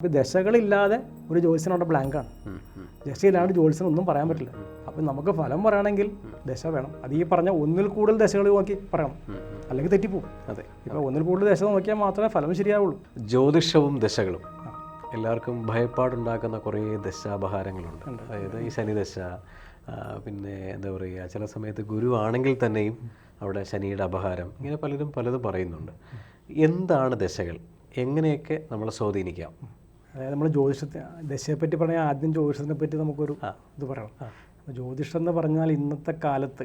അപ്പോൾ ദശകളില്ലാതെ ഒരു ജ്യോത്സ്യനവിടെ ബ്ലാങ്കാണ്. ദശയില്ലാണ്ട് ജ്യോത്സ്യനൊന്നും പറയാൻ പറ്റില്ല. അപ്പം നമുക്ക് ഫലം പറയണമെങ്കിൽ ദശ വേണം. അത് ഈ പറഞ്ഞ ഒന്നിൽ കൂടുതൽ ദശകൾ നോക്കി പറയണം, അല്ലെങ്കിൽ തെറ്റിപ്പോകും. അതെ, ഇപ്പോൾ ഒന്നിൽ കൂടുതൽ ദശ നോക്കിയാൽ മാത്രമേ ഫലം ശരിയാവുള്ളൂ. ജ്യോതിഷവും ദശകളും എല്ലാവർക്കും ഭയപ്പാടുണ്ടാക്കുന്ന കുറേ ദശാപഹാരങ്ങളുണ്ട്. അതായത് ഈ ശനിദശ, പിന്നെ എന്താ പറയുക, ചില സമയത്ത് ഗുരു ആണെങ്കിൽ തന്നെയും അവിടെ ശനിയുടെ അപഹാരം, ഇങ്ങനെ പലതും പറയുന്നുണ്ട്. എന്താണ് ദശകൾ? എങ്ങനെയൊക്കെ നമ്മളെ സ്വാധീനിക്കാം? അതായത് നമ്മൾ ദശയെപ്പറ്റി പറഞ്ഞാൽ ആദ്യം ജ്യോതിഷത്തിനെ പറ്റി നമുക്കൊരു ഇത് പറയണം. ജ്യോതിഷം എന്ന് പറഞ്ഞാൽ ഇന്നത്തെ കാലത്ത്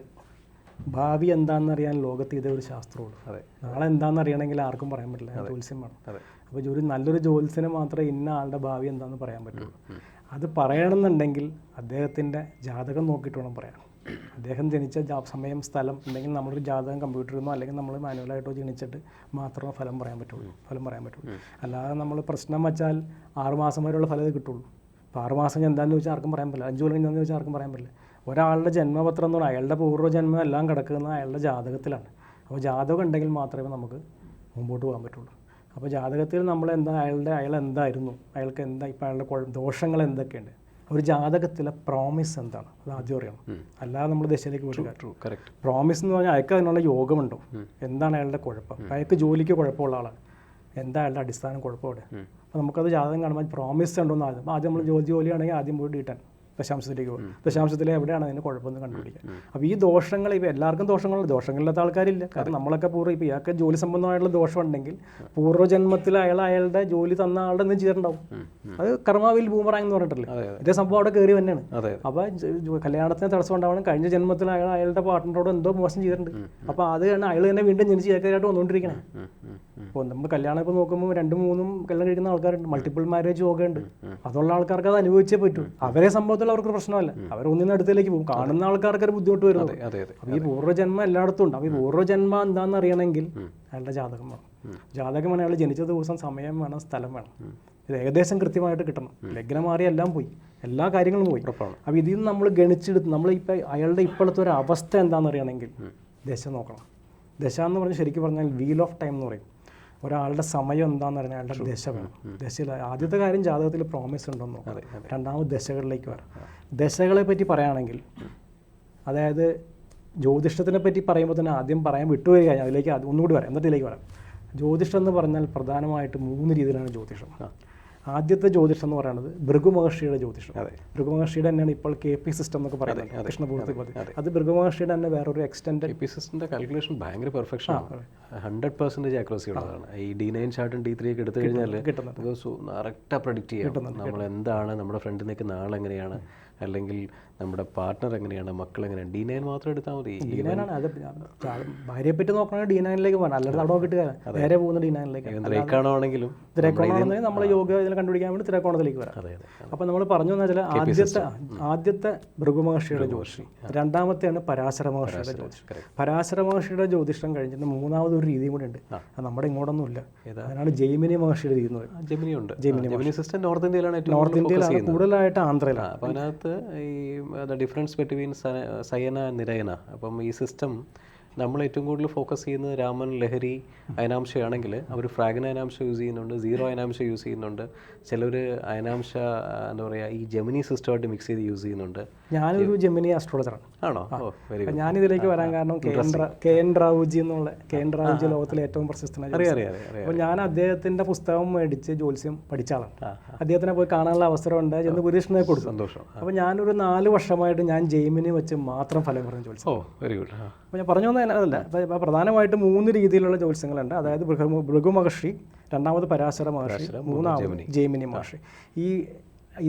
ഭാവി എന്താണെന്ന് അറിയാൻ ലോകത്ത് ഇതേ ഒരു ശാസ്ത്രമുള്ളൂ. അതെ, നാളെ എന്താണെന്ന് അറിയണമെങ്കിൽ ആർക്കും പറയാൻ പറ്റില്ല, ജ്യോത്സ്യം വേണം. അപ്പോൾ ഒരു നല്ലൊരു ജ്യോത്സ്യന് മാത്രമേ ഇന്ന ആളുടെ ഭാവി എന്താണെന്ന് പറയാൻ പറ്റുള്ളൂ. അത് പറയണമെന്നുണ്ടെങ്കിൽ അദ്ദേഹത്തിൻ്റെ ജാതകം നോക്കിയിട്ട് വേണം പറയാൻ. അദ്ദേഹം ജനിച്ച സമയം, സ്ഥലം ഉണ്ടെങ്കിൽ നമ്മളൊരു ജാതകം കമ്പ്യൂട്ടറിൽ നിന്നോ അല്ലെങ്കിൽ നമ്മൾ മാനുവലായിട്ടോ ജനിച്ചിട്ട് മാത്രമേ ഫലം പറയാൻ പറ്റുള്ളൂ. അല്ലാതെ നമ്മൾ പ്രശ്നം വെച്ചാൽ 6 മാസം വരെയുള്ള ഫലം കിട്ടുള്ളൂ. അപ്പോൾ 6 മാസം എന്താണെന്ന് ചോദിച്ചാൽ ആർക്കും പറയാൻ പറ്റില്ല. 5 കൊല്ലം എന്താണെന്ന് ചോദിച്ചാൽ ആർക്കും പറയാൻ പറ്റില്ല. ഒരാളുടെ ജന്മപത്രം എന്ന് പറഞ്ഞാൽ അയാളുടെ പൂർവ്വജന്മം എല്ലാം കിടക്കുന്നത് അയാളുടെ ജാതകത്തിലാണ്. അപ്പോൾ ജാതകം ഉണ്ടെങ്കിൽ മാത്രമേ നമുക്ക് മുമ്പോട്ട് പോകാൻ പറ്റുള്ളൂ. അപ്പോൾ ജാതകത്തിൽ നമ്മൾ അയാൾ എന്തായിരുന്നു, അയാൾക്ക് എന്താ, ഇപ്പോൾ അയാളുടെ ദോഷങ്ങൾ എന്തൊക്കെയുണ്ട്, ഒരു ജാതകത്തിലെ പ്രോമിസ് എന്താണ്, അത് ആദ്യം അറിയണം. അല്ലാതെ നമ്മൾ ദശയിലേക്ക് പോയിട്ട് പ്രോമിസ് എന്ന് പറഞ്ഞാൽ അയാൾക്ക് അതിനുള്ള യോഗമുണ്ടോ, എന്താണ് അയാളുടെ കുഴപ്പം, അയാൾക്ക് ജോലിക്ക് കുഴപ്പമുള്ള ആളാണ്, എന്താ അയാളുടെ അടിസ്ഥാനം കുഴപ്പമിവിടെ. അപ്പോൾ നമുക്കത് ജാതകം കാണുമ്പോൾ പ്രോമിസ് ഉണ്ടോ എന്ന് ആദ്യം നമ്മൾ ജോലിയാണെങ്കിൽ ആദ്യം പോയി ഡീറ്റാൻ ദശാംശത്തിലേക്ക് പോകും. ദശാംശത്തിൽ എവിടെയാണ് അതിന് കുഴപ്പമൊന്നും കണ്ടുപിടിക്കുക. അപ്പോൾ ഈ ദോഷങ്ങൾ, ഇപ്പോൾ എല്ലാവർക്കും ദോഷങ്ങളില്ലാത്ത ആൾക്കാരില്ല. കാരണം നമ്മളൊക്കെ ഇപ്പോൾ ഇയാൾക്ക് ജോലി സംബന്ധമായിട്ടുള്ള ദോഷം ഉണ്ടെങ്കിൽ പൂർവ്വജന്മത്തിൽ അയാളുടെ ജോലി തന്ന ആളുടെ ഒന്നും ചെയ്തിട്ടുണ്ടാവും. അത് കർമാവിൽ ബൂമറാങ് എന്ന് പറഞ്ഞിട്ടില്ലേ, ഇതേ സംഭവം അവിടെ കയറി തന്നെയാണ്. അപ്പോൾ കല്യാണത്തിന് തടസ്സം ഉണ്ടാവണം, കഴിഞ്ഞ ജന്മത്തിൽ അയാളുടെ പാർട്ട്ണറോട് എന്തോ മോശം ചെയ്തിട്ടുണ്ട്. അപ്പോൾ അത് തന്നെ അയാൾ തന്നെ വീണ്ടും ജനിച്ച് ചേക്കായിട്ട് വന്നുകൊണ്ടിരിക്കണേ. ഇപ്പോൾ നമ്മൾ കല്യാണം ഇപ്പോൾ നോക്കുമ്പോൾ 2-3 കല്യാണം കഴിക്കുന്ന ആൾക്കാരുണ്ട്, മൾട്ടിപ്പിൾ മാരേജ് ഒക്കെ ഉണ്ട്. അതുള്ള ആൾക്കാർക്ക് അത് അനുഭവിച്ചേ പറ്റൂ. അവരെ സംഭവത്തിൽ അവർക്ക് പ്രശ്നമല്ല, അവർ ഒന്നിനും അടുത്തേക്ക് പോകും. കാണുന്ന ആൾക്കാർക്ക് ഒരു ബുദ്ധിമുട്ട് വരുന്നത്. അപ്പോൾ ഈ പൂർവ്വജന്മം എല്ലായിടത്തും ഉണ്ട്. അപ്പോൾ ഈ പൂർവ്വജന്മം എന്താണെന്ന് അറിയണമെങ്കിൽ അയാളുടെ ജാതകം വേണം. ജാതകം വേണം, അയാൾ ജനിച്ച ദിവസം, സമയം വേണം, സ്ഥലം വേണം. ഇത് ഏകദേശം കൃത്യമായിട്ട് കിട്ടണം. ലഗ്നം മാറി എല്ലാം പോയി, എല്ലാ കാര്യങ്ങളും പോയി. അപ്പോൾ ഇതിൽ നിന്ന് നമ്മൾ ഗണിച്ചെടുത്ത് നമ്മളിപ്പോൾ അയാളുടെ ഇപ്പോഴത്തെ ഒരു അവസ്ഥ എന്താണെന്ന് അറിയണമെങ്കിൽ ദശ നോക്കണം. ദശ എന്ന് പറഞ്ഞാൽ ശരിക്കും പറഞ്ഞാൽ വീൽ ഓഫ് ടൈം എന്ന് പറയും. ഒരാളുടെ സമയം എന്താണെന്ന് പറഞ്ഞാൽ അയാളുടെ ദശ വേണം. ദശയിൽ ആദ്യത്തെ കാര്യം ജാതകത്തിൽ പ്രോമിസ് ഉണ്ടെന്ന് നോക്കാം. രണ്ടാമത് ദശകളിലേക്ക് വരാം. ദശകളെ പറ്റി പറയുകയാണെങ്കിൽ, അതായത് ജ്യോതിഷത്തിനെ പറ്റി പറയുമ്പോൾ തന്നെ ആദ്യം പറയാൻ വിട്ടുപോയി കഴിഞ്ഞാൽ അതിലേക്ക് ഒന്നുകൂടി വരാം, എന്നിട്ട് ഇതിലേക്ക് വരാം. ജ്യോതിഷം എന്ന് പറഞ്ഞാൽ പ്രധാനമായിട്ട് 3 രീതിയിലാണ് ജ്യോതിഷം. ആദ്യത്തെ ജ്യോതിഷം എന്ന് പറയുന്നത് ഭൃഗു മഹർഷിയുടെ ജ്യോതിഷം. ഭൃഗു മഹർഷിയുടെ തന്നെയാണ് ഇപ്പോൾ KP സിസ്റ്റം എന്നൊക്കെ പറയുന്നത്, കൃഷ്ണപൂർത്തി പദ്ധതി. അത് ഭൃഗു മഹർഷിയുടെ തന്നെ വേറൊരു എക്സ്റ്റൻഡ് KP സിസ്റ്റത്തിന്റെ കാൽക്കുലേഷൻ ഭയങ്കര പെർഫെക്ഷൻ, 100% ആക്യുറസി ഉള്ളതാണ്. ഈ D9 ചാർട്ടും D3 ഒക്കെ എടുത്തു കഴിഞ്ഞാൽ കറക്റ്റാ പ്രഡിക്റ്റ് ചെയ്യാം നമ്മൾ എന്താണ്, നമ്മുടെ ഫ്രണ്ടിൽ നിൽക്കുന്ന ആളെങ്ങനെയാണ്, അല്ലെങ്കിൽ നമ്മുടെ പാർട്ട്ണർ എങ്ങനെയാണ്, മക്കൾ എങ്ങനെയാണ്. D9 മാത്രം എടുത്താൽ മതി. D9 ആണ് അത്. ഭാര്യയെ പറ്റി നോക്കണമെങ്കിൽ D9ലേക്ക് പോകണം, അല്ലാതെ അവിടെ നോക്കിയിട്ട് നേരെ പോകുന്ന D9ലേക്ക്. ദ്രേക്കോണാണെങ്കിലും നമ്മൾ യോഗ ഇതിനെ കണ്ടുപിടിക്കാൻ വേണ്ടി ത്രികോണത്തിലേക്ക് വരാം. അപ്പോൾ നമ്മൾ പറഞ്ഞു എന്ന് വെച്ചാൽ ആദ്യത്തെ ഭൃഗു മഹർഷിയുടെ ജ്യോതിഷം, രണ്ടാമത്തെയാണ് പരാശര മഹർഷിയുടെ ജ്യോതിഷം. പരാശര മഹർഷിയുടെ ജ്യോതിഷം കഴിഞ്ഞിട്ട് മൂന്നാമത് ഒരു രീതിയും കൂടെ ഉണ്ട്, അത് നമ്മുടെ ഇങ്ങോട്ടൊന്നും ഇല്ല. അതിനാണ് ജൈമിനി മഹർഷിയുടെ രീതി എന്ന് പറയുന്നത്. ജെമിനി സിസ്റ്റം നോർത്ത് ഇന്ത്യയിലാണ് കൂടുതലായിട്ട് ആന്ധ്രയിലാണ്. അപ്പോൾ അതിനകത്ത് ഈ ഡിഫറൻസ് ബിറ്റ്വീൻ സയന നിരയന. അപ്പം ഈ സിസ്റ്റം നമ്മൾ ഏറ്റവും കൂടുതൽ ഫോക്കസ് ചെയ്യുന്നത് രാമൻ ലഹരി അയനാംശയാണെങ്കിൽ അവർ ഫ്രാഗൻ അയനാംശം യൂസ് ചെയ്യുന്നുണ്ട്, 0 അയനാംശം യൂസ് ചെയ്യുന്നുണ്ട്. ചിലർ അയനാംശ എന്താ പറയുക ഈ ജെമിനി സിസ്റ്റമായിട്ട് മിക്സ് ചെയ്ത് യൂസ് ചെയ്യുന്നുണ്ട്. ഞാനൊരു ജെമിനി അസ്ട്രോളജറാണ്. ആണോ? Very good. ഞാനിതിലേക്ക് വരാൻ കാരണം KN റാവുജി എന്നുള്ള KN റാവുജി ലോകത്തിലെ ഏറ്റവും പ്രശസ്തനായ. അപ്പോൾ ഞാൻ അദ്ദേഹത്തിൻ്റെ പുസ്തകം മേടിച്ച് ജ്യോത്സ്യം പഠിച്ച ആളാണ്. അദ്ദേഹത്തിനെ പോയി കാണാനുള്ള അവസരം ഉണ്ട്, ചെന്ന് പുരുഷനെ കൊടുത്തു. സന്തോഷം. അപ്പോൾ ഞാനൊരു 4 വർഷമായിട്ട് ഞാൻ ജെമിനി വെച്ച് മാത്രം ഫലം പറഞ്ഞു ജ്യോത്സ്യം. Very good. അപ്പോൾ ഞാൻ പറഞ്ഞു അതല്ല. അപ്പോൾ പ്രധാനമായിട്ട് 3 രീതിയിലുള്ള ജ്യോത്സ്യങ്ങളുണ്ട്. അതായത് ഭൃഗു മഹർഷി, രണ്ടാമത് പരാശര മഹർഷി, മൂന്നാമത് ജൈമിനി മഹർഷി.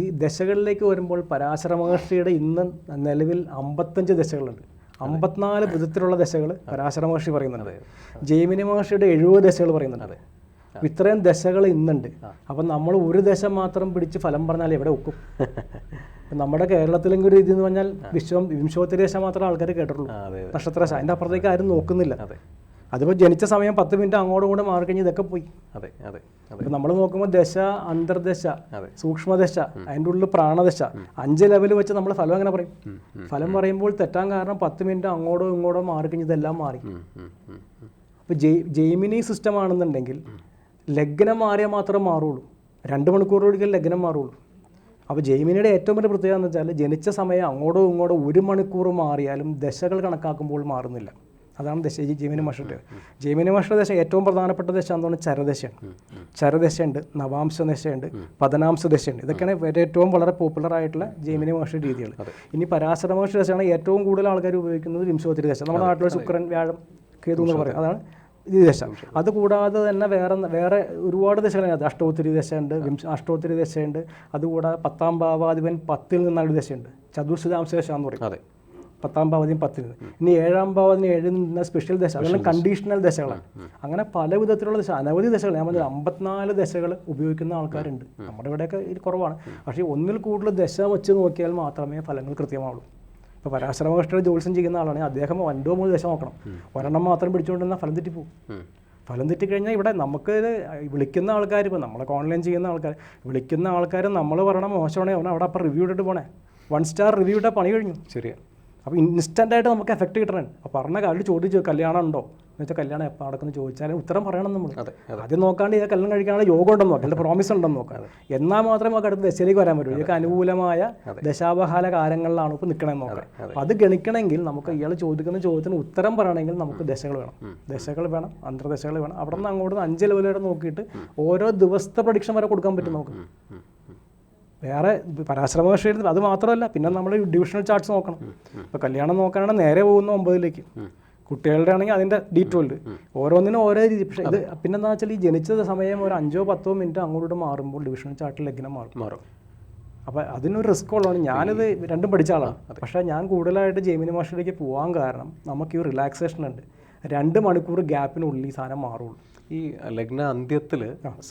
ഈ ദശകളിലേക്ക് വരുമ്പോൾ പരാശര മഹർഷിയുടെ ഇന്ന് നിലവിൽ 55 ദശകളുണ്ട്. 54 വിധത്തിലുള്ള ദശകൾ പരാശര മഹർഷി പറയുന്നുണ്ട്. ജൈമിനി മഹർഷിയുടെ 70 ദശകൾ പറയുന്നുണ്ട്. ഇത്രയും ദശകൾ ഇന്നുണ്ട്. അപ്പം നമ്മൾ ഒരു ദശ മാത്രം പിടിച്ച് ഫലം പറഞ്ഞാൽ എവിടെ ഒക്കും? നമ്മുടെ കേരളത്തിലെങ്കിലും ഒരു രീതി എന്ന് പറഞ്ഞാൽ വിംശോത്തരി ദശ മാത്രമേ ആൾക്കാർ കേട്ടിട്ടുള്ളൂ, നക്ഷത്രദശ. അതിൻ്റെ അപ്പുറത്തേക്ക് ആരും നോക്കുന്നില്ല. അതിപ്പോൾ ജനിച്ച സമയം 10 മിനിറ്റ് അങ്ങോട്ടും കൂടെ മാറിക്കഴിഞ്ഞ് ഇതൊക്കെ പോയി. ഇപ്പം നമ്മൾ നോക്കുമ്പോൾ ദശ, അന്തർദശ, സൂക്ഷ്മദശ, അതിൻ്റെ ഉള്ളിൽ പ്രാണദശ, 5 ലെവൽ വെച്ച് നമ്മൾ ഫലം എങ്ങനെ പറയും? ഫലം പറയുമ്പോൾ തെറ്റാൻ കാരണം 10 മിനിറ്റ് അങ്ങോട്ടോ ഇങ്ങോട്ടോ മാറിക്കഴിഞ്ഞ് ഇതെല്ലാം മാറി. അപ്പോൾ ജെയ്മിനി സിസ്റ്റം ആണെന്നുണ്ടെങ്കിൽ ലഗ്നം മാറിയാൽ മാത്രമേ മാറുള്ളൂ. 2 മണിക്കൂറൊരിക്കൽ ലഗ്നം മാറുള്ളൂ. അപ്പോൾ ജെമിനിയുടെ ഏറ്റവും വലിയ പ്രത്യേകത എന്ന് വെച്ചാൽ ജനിച്ച സമയം അങ്ങോട്ടോ ഇങ്ങോട്ടോ 1 മണിക്കൂർ മാറിയാലും ദശകൾ കണക്കാക്കുമ്പോൾ മാറുന്നില്ല. അതാണ് ജെമിനി മഹർഷിയുടെ. ജെമിനി മഹർഷിയുടെ ദശ ഏറ്റവും പ്രധാനപ്പെട്ട ദശ എന്താണ്? ചരദശയാണ്. ചരദശയുണ്ട്, നവാംശ ദശയുണ്ട്, പതനാംശ ദശയുണ്ട്. ഇതൊക്കെയാണ് ഏറ്റവും വളരെ പോപ്പുലർ ആയിട്ടുള്ള ജെമിനി മഹർഷിയുടെ രീതികൾ. ഇനി പരാശര മഹർഷി ദശയാണ് ഏറ്റവും കൂടുതൽ ആൾക്കാർ ഉപയോഗിക്കുന്നത്. വിംശോത്തരി ദശ, നമ്മുടെ നാട്ടിലെ ശുക്രൻ, വ്യാഴം, കേതു എന്ന് പറയും. അതാണ് ഈ ദശ. അതുകൂടാതെ തന്നെ വേറെ ഒരുപാട് ദശകളാണ്. അഷ്ടോത്തരി ദശയുണ്ട്, അഷ്ടോത്തരി ദശയുണ്ട്. അതുകൂടാതെ 10ാം ഭാവാധിപൻ 10ൽ നിന്നുള്ള ദശയുണ്ട്. ചതുർശതാംശ ദശ എന്ന് പറയും. 10ാം ഭാവാധിപൻ 10ൽ നിന്ന്. ഇനി 7ാം ഭാവാധിപൻ 7ൽ നിന്ന് സ്പെഷ്യൽ ദശ, അതെല്ലാം കണ്ടീഷണൽ ദശകളാണ്. അങ്ങനെ പല വിധത്തിലുള്ള ദശ, അനവധി ദശകൾ. ഞാൻ പറഞ്ഞത് 54 ദശകൾ ഉപയോഗിക്കുന്ന ആൾക്കാരുണ്ട്. നമ്മുടെ ഇവിടെയൊക്കെ ഇത് കുറവാണ്. പക്ഷേ ഒന്നിൽ കൂടുതൽ ദശ വെച്ച് നോക്കിയാൽ മാത്രമേ ഫലങ്ങൾ കൃത്യമാവുള്ളൂ. ഇപ്പോൾ പരാശര മഹർഷിയുടെ ജ്യോത്സ്യം ചെയ്യുന്ന ആളാണെങ്കിൽ അദ്ദേഹം 2 3 ദശ നോക്കണം. ഒരെണ്ണം മാത്രം പിടിച്ചുകൊണ്ടിരുന്നാൽ ഫലം തെറ്റിപ്പോവും. ഫലം തെറ്റിക്കഴിഞ്ഞാൽ ഇവിടെ നമുക്ക് വിളിക്കുന്ന ആൾക്കാർ, ഇപ്പോൾ നമ്മളൊക്കെ ഓൺലൈൻ ചെയ്യുന്ന ആൾക്കാർ, വിളിക്കുന്ന ആൾക്കാർ നമ്മൾ പറയണം മോശമാണെങ്കിൽ അവൻ അവിടെ അപ്പം റിവ്യൂ ഇട്ടിട്ട് പോണേ. 1 സ്റ്റാർ റിവ്യൂ ഇട്ടാൽ പണി കഴിഞ്ഞു. ശരിയാണ്. അപ്പോൾ ഇൻസ്റ്റൻ്റായിട്ട് നമുക്ക് എഫക്റ്റ് കിട്ടണം. അപ്പോൾ പറഞ്ഞ കാര്യം ചോദിച്ചു കല്യാണം ഉണ്ടോ എന്ന് വെച്ചാൽ കല്യാണം എപ്പോൾ നടക്കുന്നു ചോദിച്ചാൽ ഉത്തരം പറയണം നമ്മൾ. ആദ്യം നോക്കാണ്ട് ഇത് കല്യാണം കഴിക്കാനുള്ള യോഗം ഉണ്ടെന്ന് നോക്കാം, അല്ലെങ്കിൽ പ്രോമിസ് ഉണ്ടെന്ന് നോക്കാം. എന്നാൽ മാത്രമേ നമുക്ക് അടുത്ത ദശയിലേക്ക് വരാൻ പറ്റുള്ളൂ. ഇതൊക്കെ അനുകൂലമായ ദശാവഹാല കാലങ്ങളിലാണ് ഇപ്പോൾ നിൽക്കണമെന്ന് നോക്കാം. അപ്പോൾ അത് ഗണിക്കണമെങ്കിൽ നമുക്ക് ഇയാൾ ചോദിക്കുന്ന ചോദ്യത്തിന് ഉത്തരം പറയണമെങ്കിൽ നമുക്ക് ദശകൾ വേണം, ദശകൾ വേണം, അന്തർദശകൾ വേണം. അവിടെ നിന്ന് അങ്ങോട്ട് 5 ലെവൽ വരെ നോക്കിയിട്ട് ഓരോ ദിവസത്തെ പ്രഡിക്ഷൻ വരെ കൊടുക്കാൻ പറ്റും നമുക്ക്. വേറെ പരാശര മഹർഷി അത് മാത്രമല്ല, പിന്നെ നമ്മൾ ഡിവിഷണൽ ചാർട്ട്സ് നോക്കണം. ഇപ്പോൾ കല്യാണം നോക്കാനാണെങ്കിൽ നേരെ പോകുന്ന 9ലേക്ക്, കുട്ടികളുടെ ആണെങ്കിൽ അതിൻ്റെ D12, ഓരോന്നിനും ഓരോ രീതി. പക്ഷേ ഇത് പിന്നെന്താ വെച്ചാൽ ഈ ജനിച്ച സമയം ഒരു 5-10 മിനിറ്റ് അങ്ങോട്ട് മാറുമ്പോൾ ഡിവിഷണൽ ചാർട്ടിൽ ലഗ്നം മാറും. അപ്പോൾ അതിനൊരു റിസ്ക് ഉള്ളതാണ്. ഞാനിത് രണ്ടും പഠിച്ച ആളാണ്. പക്ഷേ ഞാൻ കൂടുതലായിട്ട് ജെമിനി മഹർഷിയിലേക്ക് പോകാൻ കാരണം നമുക്ക് ഈ റിലാക്സേഷൻ ഉണ്ട്. 2 മണിക്കൂർ ഗ്യാപ്പിനുള്ളിൽ ഈ സാധനം മാറുള്ളൂ. ഈ ലഗ്ന അന്ത്യത്തിൽ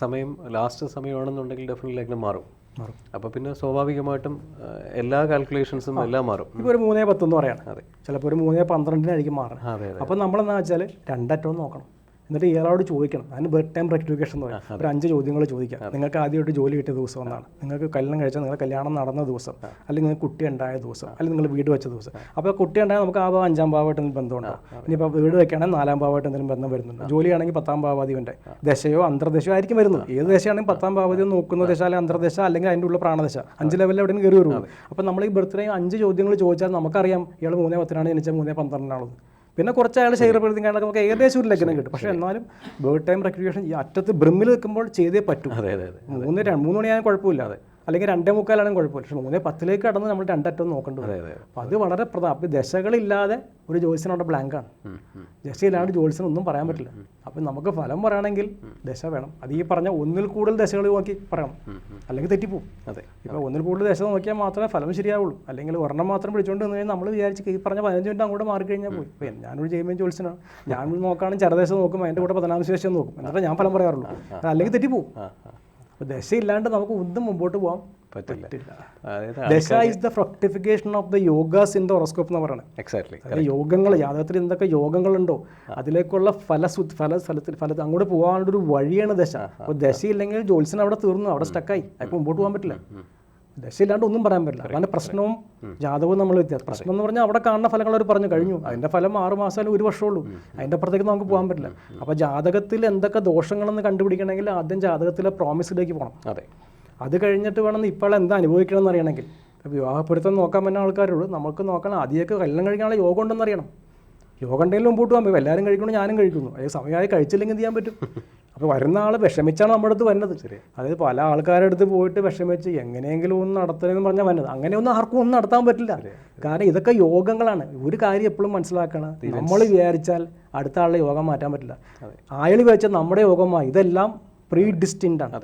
സമയം ലാസ്റ്റ് സമയമാണെന്നുണ്ടെങ്കിൽ ഡെഫിനറ്റ്ലി ലഗ്നം മാറും. അപ്പോൾ പിന്നെ സ്വാഭാവികമായിട്ടും എല്ലാ കാൽക്കുലേഷൻസും എല്ലാം മാറും. ഇപ്പോൾ ഒരു 3:10 എന്ന് പറയണം. അതെ, ചിലപ്പോൾ ഒരു 3:12 മാറണം. അപ്പോൾ നമ്മളെന്താ വെച്ചാൽ 2 അറ്റവും നോക്കണം. എന്നിട്ട് ഇയാളോട് ചോദിക്കണം. അതിന് ബർത്ത് ടൈം റെക്ടിഫിക്കേഷൻ എന്ന് പറയും. ഒരു 5 ചോദ്യങ്ങൾ ചോദിക്കാം. നിങ്ങൾക്ക് ആദ്യമായിട്ട് ജോലി കിട്ടിയ ദിവസം എന്നാണ്, നിങ്ങൾക്ക് കല്യാണം കഴിച്ചാൽ നിങ്ങൾ കല്യാണം നടന്ന ദിവസം, അല്ലെങ്കിൽ നിങ്ങൾക്ക് കുട്ടി ഉണ്ടായ ദിവസം, അല്ലെങ്കിൽ നിങ്ങൾ വീട് വെച്ച ദിവസം. അപ്പോൾ കുട്ടി ഉണ്ടായാൽ നമുക്ക് ആ 5ാം ഭാവമായിട്ട് എന്തെങ്കിലും ബന്ധമുണ്ടോ? ഇനിയിപ്പോൾ വീട് വെക്കുകയാണെങ്കിൽ 4ാം ഭാവമായിട്ട് എന്തെങ്കിലും ബന്ധം വരുന്നുണ്ട്. ജോലിയാണെങ്കിൽ 10ാം ഭാവാധിപൻ്റെ ദശയോ അന്തർദശയോ ആയിരിക്കും വരുന്നത്. ഏത് ദശയാണെങ്കിൽ 10ാം ഭാവാധിപൻ നോക്കുന്ന ദശ, അല്ലെങ്കിൽ അന്തർദശ, അല്ലെങ്കിൽ അതിൻ്റെ ഉള്ള പ്രാണദശ 5 ലെവലിൽ എവിടെയും കയറി വരുള്ളൂ. അപ്പോൾ നമ്മൾ ഈ ബർത്ത് ടൈം 5 ചോദ്യങ്ങൾ ചോദിച്ചാൽ നമുക്കറിയാം ഇയാൾ 3:10 ജനിച്ചാൽ 3:12 പിന്നെ കുറച്ച് അയാൾ ശരീരപ്പെടുത്തി കഴിഞ്ഞാൽ നമുക്ക് ഏകദേശം ഒരു ലഗ്നം കിട്ടും. പക്ഷേ എന്നാലും ബേർത്ത് ടൈം റെക്ടിഫിക്കേഷൻ ഈ അറ്റത്ത് ബ്രിമ്മിൽ നിൽക്കുമ്പോൾ ചെയ്തേ പറ്റൂ. 3 മണിയായാലും കുഴപ്പമില്ല, അല്ലെങ്കിൽ 2:45 കുഴപ്പമില്ല. പക്ഷേ 3:10 കടന്ന് നമ്മൾ 2 അറ്റം നോക്കേണ്ടത്. അപ്പോൾ അത് വളരെ അപ്പോൾ ദശകളില്ലാതെ ഒരു ജ്യോത്സ്യനോടെ ബ്ലാങ്കാണ്. ദശയില്ലാണ്ട് ജ്യോത്സ്യൻ ഒന്നും പറയാൻ പറ്റില്ല. അപ്പം നമുക്ക് ഫലം പറയണമെങ്കിൽ ദശ വേണം. അത് ഈ പറഞ്ഞ 1ൽ കൂടുതൽ ദശകൾ നോക്കി പറയണം, അല്ലെങ്കിൽ തെറ്റിപ്പോവും. ഇപ്പോൾ 1ൽ കൂടുതൽ ദശ നോക്കിയാൽ മാത്രമേ ഫലം ശരിയാവുള്ളൂ. അല്ലെങ്കിൽ ഒരെണ്ണം മാത്രം പിടിച്ചുകൊണ്ട് നിന്ന് കഴിഞ്ഞാൽ നമ്മൾ വിചാരിച്ച് ഈ പറഞ്ഞ 15 മിനിറ്റ് അങ്ങോട്ട് മാറിക്കഴിഞ്ഞാൽ പോയി. ഇപ്പോൾ ഞാനൊരു ജെമിനി ജ്യോത്സ്യനാണ്. ഞാൻ നോക്കുകയാണെങ്കിൽ ചരദശ നോക്കും, അതിൻ്റെ കൂടെ 14ാം ദശ നോക്കും, എന്നിട്ട് ഞാൻ ഫലം പറയാറുള്ളൂ. അല്ലെങ്കിൽ തെറ്റിപ്പോവും. അപ്പോൾ ദശ ഇല്ലാണ്ട് നമുക്ക് ഒന്നും മുമ്പോട്ട് പോകാൻ പറ്റില്ല. Dasha is the fructification of the yogas in the horoscope എന്ന് പറയുന്നത്. എക്സാക്ട്ലി. യോഗങ്ങൾ, ജാതകത്തിൽ എന്തൊക്കെ യോഗങ്ങളുണ്ടോ അതിലേക്കുള്ള ഫലത്തിൽ അങ്ങോട്ട് പോകാനുള്ളൊരു വഴിയാണ് ദശ. അപ്പോൾ ദശയില്ലെങ്കിൽ ജ്യോത്സ്യൻ അവിടെ തീർന്നു, അവിടെ സ്റ്റക്കായി. അപ്പോൾ മുമ്പോട്ട് പോകാൻ പറ്റില്ല. ദശയില്ലാണ്ട് ഒന്നും പറയാൻ പറ്റില്ല. അതാണ് പ്രശ്നവും ജാതകവും നമ്മൾ വ്യത്യാസം. പ്രശ്നം എന്ന് പറഞ്ഞാൽ അവിടെ കാണുന്ന ഫലങ്ങൾ അവർ പറഞ്ഞു കഴിഞ്ഞു. അതിൻ്റെ ഫലം 6 മാസം അല്ലെങ്കിൽ 1 വർഷമുള്ളൂ. അതിൻ്റെ അപ്പുറത്തേക്ക് നമുക്ക് പോകാൻ പറ്റില്ല. അപ്പോൾ ജാതകത്തിൽ എന്തൊക്കെ ദോഷങ്ങളെന്ന് കണ്ടുപിടിക്കണമെങ്കിൽ ആദ്യം ജാതകത്തിലെ പ്രോമിസിലേക്ക് പോകണം. അത് കഴിഞ്ഞിട്ട് വേണം ഇപ്പോൾ എന്താ അനുഭവിക്കണം എന്ന് അറിയണമെങ്കിൽ. വിവാഹപ്പൊരുത്തം നോക്കാൻ പറ്റുന്ന ആൾക്കാരോട് നമുക്ക് നോക്കണം ആദ്യമൊക്കെ കല്യാണം കഴിക്കാനുള്ള യോഗം ഉണ്ടെന്ന് അറിയണം. യോഗം ഉണ്ടെങ്കിലും മുമ്പോട്ട് പോകാൻ പറ്റും. എല്ലാവരും കഴിക്കണം, ഞാനും കഴിക്കുന്നു. അത് സമയമായി കഴിച്ചില്ലെങ്കിൽ എന്ത് ചെയ്യാൻ പറ്റും? അപ്പോൾ വരുന്ന ആൾ വിഷമിച്ചാണ് നമ്മുടെ അടുത്ത് വന്നത്. അതായത് പല ആൾക്കാരുടെ അടുത്ത് പോയിട്ട് വിഷമിച്ച് എങ്ങനെയെങ്കിലും ഒന്ന് നടത്തണമെന്ന് പറഞ്ഞാൽ വന്നത്. അങ്ങനെയൊന്നും ആർക്കും ഒന്നും നടത്താൻ പറ്റില്ല. കാരണം ഇതൊക്കെ യോഗങ്ങളാണ്. ഒരു കാര്യം എപ്പോഴും മനസ്സിലാക്കണം, നമ്മൾ വിചാരിച്ചാൽ അടുത്ത ആളുടെ യോഗം മാറ്റാൻ പറ്റില്ല. അയാൾ വിചാരിച്ചാൽ നമ്മുടെ യോഗമായി. ഇതെല്ലാം പ്രീ ഡിസ്റ്റിൻഡാണ്.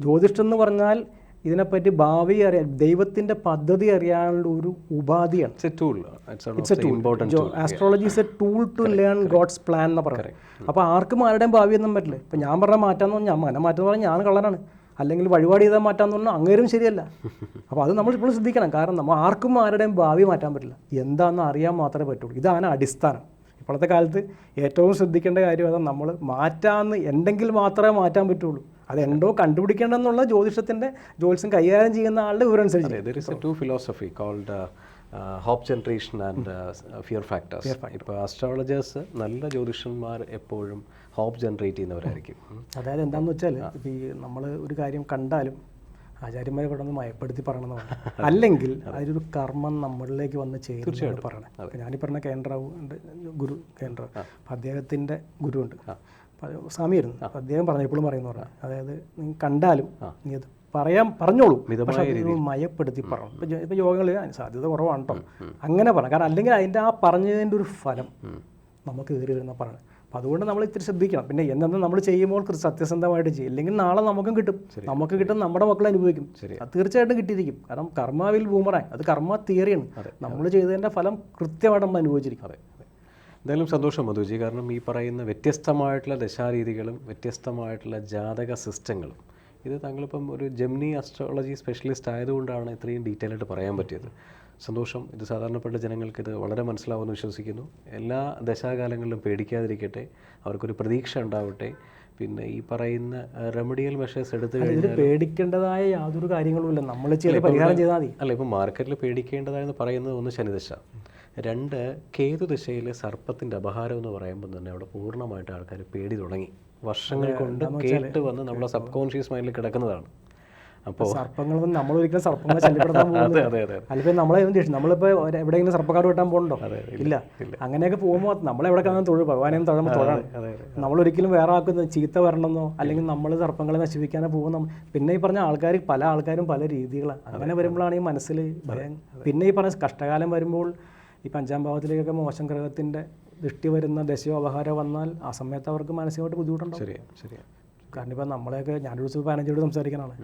ജ്യോതിഷം എന്ന് പറഞ്ഞാൽ ഇതിനെപ്പറ്റി ഭാവി അറിയാൻ, ദൈവത്തിൻ്റെ പദ്ധതി അറിയാനുള്ള ഒരു ഉപാധിയാണ്. Astrology is a tool to learn God's plan എന്ന് പറയുന്നത്. അപ്പോൾ ആർക്കും ആരുടെയും ഭാവി ഒന്നും പറ്റില്ല. ഇപ്പം ഞാൻ പറഞ്ഞാൽ മാറ്റാന്ന് പറഞ്ഞാൽ മനം മാറ്റാന്ന് പറഞ്ഞാൽ ഞാൻ കള്ളനാണ്, അല്ലെങ്കിൽ വഴിപാട് ചെയ്താൽ മാറ്റാന്ന് പറഞ്ഞാൽ അങ്ങേരും ശരിയല്ല. അപ്പോൾ അത് നമ്മൾ ഇപ്പോൾ ശ്രദ്ധിക്കണം. കാരണം നമ്മൾ ആർക്കും ആരുടെയും ഭാവി മാറ്റാൻ പറ്റില്ല. എന്താണെന്ന് അറിയാൻ മാത്രമേ പറ്റുള്ളൂ. ഇതാണ് അടിസ്ഥാനം. ഇപ്പോഴത്തെ കാലത്ത് ഏറ്റവും ശ്രദ്ധിക്കേണ്ട കാര്യം അതാണ്. നമ്മൾ മാറ്റാമെന്ന് ഉണ്ടെങ്കിൽ മാത്രമേ മാറ്റാൻ പറ്റുള്ളൂ. അതെന്തോ കണ്ടുപിടിക്കേണ്ടെന്നുള്ള ജ്യോത്സ്യം കൈകാര്യം ചെയ്യുന്ന ആളുടെ വിവരം അനുസരിച്ച്. There is a two philosophy called hope generation and fear factors. ഇപ്പോൾ അസ്ട്രോളജേഴ്സ്, നല്ല ജ്യോതിഷന്മാർ എപ്പോഴും ഹോപ്പ് ജനറേറ്റ് ചെയ്യുന്നവരായിരിക്കും. അതായത് എന്താണെന്ന് വെച്ചാൽ ഇപ്പോൾ ഈ നമ്മൾ ഒരു കാര്യം കണ്ടാലും ആചാര്യന്മാരെ ഇവിടെ നിന്ന് മയപ്പെടുത്തി പറയണമെന്ന് പറഞ്ഞു, അല്ലെങ്കിൽ അതിലൊരു കർമ്മം നമ്മളിലേക്ക് വന്ന് ചേർന്ന് പറയണം. അപ്പോൾ ഞാനീ പറഞ്ഞ കേന്ദ്രാവ് ഉണ്ട്, ഗുരു കേന്ദ്ര, അപ്പം അദ്ദേഹത്തിൻ്റെ ഗുരുവുണ്ട്, സ്വാമിയായിരുന്നു. അപ്പം അദ്ദേഹം പറഞ്ഞു, എപ്പോഴും പറയുന്നു പറഞ്ഞു, അതായത് നീ കണ്ടാലും നീ അത് പറഞ്ഞോളൂ, പക്ഷെ അത് മയപ്പെടുത്തി പറയണം. ഇപ്പം യോഗങ്ങളിൽ സാധ്യത കുറവാണ് കേട്ടോ, അങ്ങനെ പറയാം. കാരണം അല്ലെങ്കിൽ അതിൻ്റെ ആ പറഞ്ഞതിൻ്റെ ഒരു ഫലം നമുക്ക് കയറി വരുന്ന പറയണം. അപ്പം അതുകൊണ്ട് നമ്മൾ ഇത്തിരി ശ്രദ്ധിക്കണം. പിന്നെ എന്തെന്ന് നമ്മൾ ചെയ്യുമ്പോൾ സത്യസന്ധമായിട്ട് ചെയ്യും, ഇല്ലെങ്കിൽ നാളെ നമുക്കും കിട്ടും, നമുക്ക് കിട്ടും, നമ്മുടെ മക്കൾ അനുഭവിക്കും. അത് തീർച്ചയായിട്ടും കിട്ടിയിരിക്കും. കാരണം കർമാവിൽ ബൂമറാങ്, അത് കർമ്മ തിയറിയാണ്. നമ്മൾ ചെയ്തതിൻ്റെ ഫലം കൃത്യമായിട്ട് നമ്മൾ അനുഭവിച്ചിരിക്കും. അതെ, എന്തായാലും സന്തോഷം മധുജി. കാരണം ഈ പറയുന്ന വ്യത്യസ്തമായിട്ടുള്ള ദശാരീതികളും വ്യത്യസ്തമായിട്ടുള്ള ജാതക സിസ്റ്റങ്ങളും, ഇത് താങ്കളിപ്പം ഒരു ജെമിനി അസ്ട്രോളജി സ്പെഷ്യലിസ്റ്റ് ആയതുകൊണ്ടാണ് ഇത്രയും ഡീറ്റെയിൽ ആയിട്ട് പറയാൻ പറ്റിയത്. സന്തോഷം. ഇത് സാധാരണപ്പെട്ട ജനങ്ങൾക്ക് ഇത് വളരെ മനസ്സിലാവുമെന്ന് വിശ്വസിക്കുന്നു. എല്ലാ ദശാകാലങ്ങളിലും പേടിക്കാതിരിക്കട്ടെ, അവർക്കൊരു പ്രതീക്ഷ ഉണ്ടാവട്ടെ. പിന്നെ ഈ പറയുന്ന റെമഡിയൽ മെഷേഴ്സ് എടുത്തു കഴിഞ്ഞാൽ പേടിക്കേണ്ടതായ യാതൊരു കാര്യങ്ങളുമില്ല, നമ്മൾ ചെയ്ത് പരിഹാരം ചെയ്താൽ മതി. അല്ല, ഇപ്പം മാർക്കറ്റിൽ പേടിക്കേണ്ടതായെന്ന് പറയുന്നത് ഒന്ന് ശനിദശ, 2 കേതുദശയിലെ സർപ്പത്തിൻ്റെ അപഹാരം എന്ന് പറയുമ്പോൾ തന്നെ അവിടെ പൂർണ്ണമായിട്ട് ആൾക്കാർ പേടി തുടങ്ങി. വർഷങ്ങൾ കൊണ്ട് കേട്ട് വന്ന് നമ്മുടെ സബ് കോൺഷ്യസ് മൈൻഡിൽ കിടക്കുന്നതാണ്. അപ്പോൾ സർപ്പങ്ങളൊന്നും നമ്മളൊരിക്കലും സർപ്പങ്ങളെ ശല്യപ്പെടുത്താൻ പോകുന്നത് അല്ലെങ്കിൽ നമ്മളെ നമ്മളിപ്പോൾ എവിടെയെങ്കിലും സർപ്പക്കാട് വെട്ടാൻ പോകുന്നുണ്ടോ? ഇല്ല. അങ്ങനെയൊക്കെ പോകുമ്പോൾ നമ്മളെവിടെ കാണാൻ തൊഴിൽ ഭഗവാനെയും തൊഴുമ്പോൾ തൊഴാണ്. നമ്മളൊരിക്കലും വേറെ ആക്കുന്ന ചീത്ത വരണമെന്നോ അല്ലെങ്കിൽ നമ്മൾ സർപ്പങ്ങളെ നശിപ്പിക്കാനോ പോകുന്ന. പിന്നെ ഈ പറഞ്ഞ ആൾക്കാർ പല ആൾക്കാരും പല രീതികളാണ്. അങ്ങനെ വരുമ്പോഴാണ് ഈ മനസ്സിൽ ഭയം. പിന്നെ ഈ പറഞ്ഞ കഷ്ടകാലം വരുമ്പോൾ ഈ 5ാം ഭാവത്തിലേക്കൊക്കെ മോശം ഗ്രഹത്തിൻ്റെ ദൃഷ്ടി വരുന്ന ദശയോ അപഹാരം വന്നാൽ ആ സമയത്ത് അവർക്ക് മാനസികമായിട്ട് ബുദ്ധിമുട്ടുണ്ടാവും. ശരിയാണ്. കാരണം ഇപ്പം നമ്മളെയൊക്കെ ഞാനൊരു 15 സംസാരിക്കാനാണ്,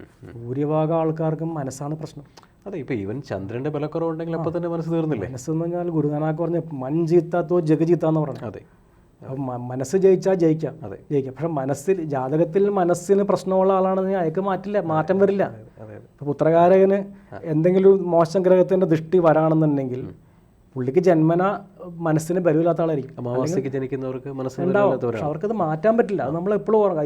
ഭൂരിഭാഗം ആൾക്കാർക്കും മനസ്സാണ് പ്രശ്നം. അതെ, ഇപ്പോൾ ഈവൻ ചന്ദ്രൻ്റെ ബലക്കുറവുണ്ടെങ്കിൽ അപ്പോൾ തന്നെ മനസ്സ് തീർന്നില്ലേ? മനസ്സെന്ന് പറഞ്ഞാൽ ഗുരുനാനാക്ക് പറഞ്ഞ മൻ ജീത്താത്തോ ജഗ് ജീത്താന്ന് പറഞ്ഞു. അതെ, അപ്പം മനസ്സ് ജയിച്ചാൽ ജയിക്കാം. പക്ഷെ മനസ്സിൽ ജാതകത്തിൽ മനസ്സിന് പ്രശ്നമുള്ള ആളാണെന്ന് അയക്ക് മാറ്റം വരില്ല. പുത്രകാരകന് എന്തെങ്കിലും മോശം ഗ്രഹത്തിൻ്റെ ദൃഷ്ടി വരാണെന്നുണ്ടെങ്കിൽ പുള്ളിക്ക് ജന്മന മനസ്സിന് ബലമില്ലാത്ത ആളായിരിക്കും. അമാവാസ്യക്ക് ജനിക്കുന്നവർക്ക് മനസ്സിലുണ്ടാവും, പക്ഷെ അവർക്കത് മാറ്റാൻ പറ്റില്ല. അത് നമ്മൾ എപ്പോഴും ഓർക്കുക.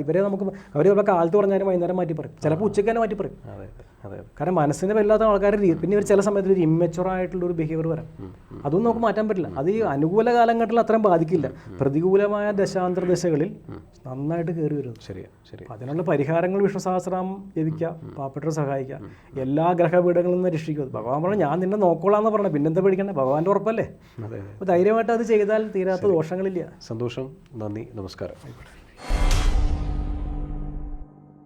അവർ ചിലപ്പോൾ കാലത്ത് പറഞ്ഞാലും വൈകുന്നേരം മാറ്റി പറയും, ചിലപ്പോൾ ഉച്ചയ്ക്ക് തന്നെ മാറ്റി പറയും. കാരണം മനസ്സിന് വല്ലാത്ത ആൾക്കാർ പിന്നെ ഒരു ചില സമയത്ത് ഒരു ഇമ്മച്ചുവർ ആയിട്ടുള്ള ഒരു ബിഹേവിയർ വരാം. അതൊന്നും നമുക്ക് മാറ്റാൻ പറ്റില്ല. അത് ഈ അനുകൂല കാലഘട്ടത്തിൽ അത്രയും ബാധിക്കില്ല. പ്രതികൂലമായ ദശാന്തര ദശകളിൽ നന്നായിട്ട് കയറി വരുന്നു. അതിനുള്ള പരിഹാരങ്ങൾ വിഷ്ണുസഹസ്രനാമം ജപിക്കുക, പാവപ്പെട്ടവരെ സഹായിക്കുക, എല്ലാ ഗ്രഹപീഠങ്ങളിൽ നിന്ന് രക്ഷിക്കുക. ഭഗവാൻ പറഞ്ഞു ഞാൻ നിന്നെ നോക്കോളാന്ന് പറഞ്ഞത്, പിന്നെന്താ പേടിക്കണ്ടേ? ഭഗവാന്റെ ഉറപ്പല്ലേ. അപ്പോൾ ധൈര്യമായിട്ട് അത് ചെയ്താൽ തീരാത്ത ദോഷങ്ങളില്ല. സന്തോഷം, നന്ദി, നമസ്കാരം.